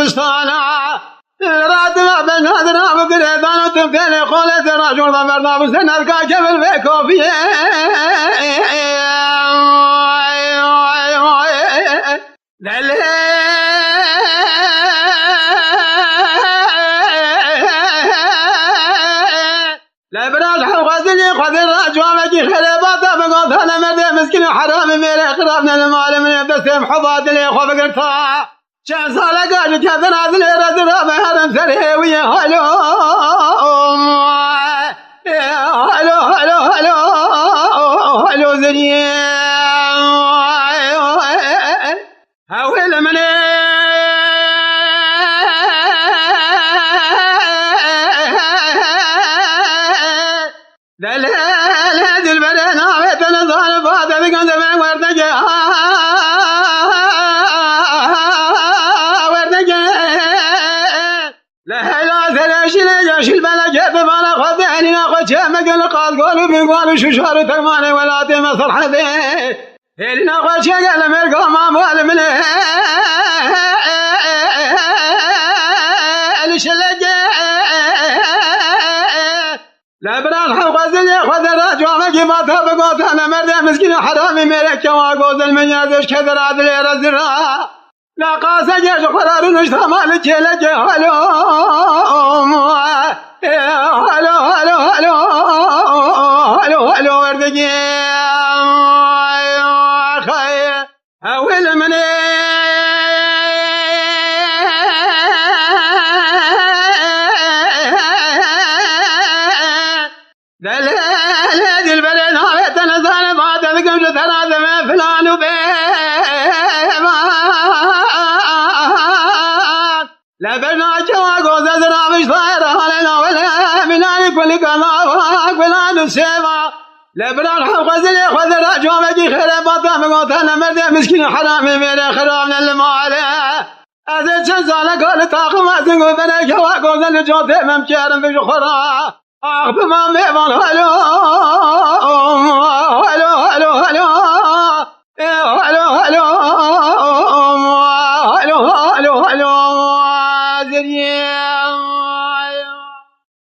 بستانا راد ما بنادنا بقريبان وتمثيل قولت رجل ضمرنا بستنا كاكب البيكوفية لا براج حوغزني خذ الرجوة مجي خلباته بقوث أنا مدي مسكين حرام ميري قرابنا المال من يبتسم حضاد لي خوف قرطا شان صالة قاجة كذنا ذلي رد رابع هرم سريوي هلو هلو هلو هلو هلو ذري هاويل مني هذه البلد ناويت نظام فاضي بقند من ورتجي لا ثلاش ليش البلد جاب بالا خذني ناخذ شمك القاد قولوا بيقولوا شو شهر تماني ولا تم صرح ذي اللي ناخذ شيء لما يلقى ما مال من لا بران حوغزني خذ الرجوع مجي ما تبقوت أنا مرد مسكين حرامي ملك واقوز المنيازش كذر عدلي رزرها لا قاسة جيش قرار نشتى مالك لك هلو هلو هلو هلو هلو هلو وردقي خير هول مني هذه البلد هاويت نزال بعد ذكم ثلاثة من فلان وبيما لا برناك واقوز ازرع مش طايرة علينا ولا منانك واللي قماك ولا نسيما لا بران حوغزني خذ الرجوة مجي خير بطا مقوت أنا مرد مسكين حرامي ميري خرامنا المال أزيد شنزالك قول طاقم أزنقو بنيك واقوز اللي جوتي ممكيرن في شخرا أخذ ما ميبان هلو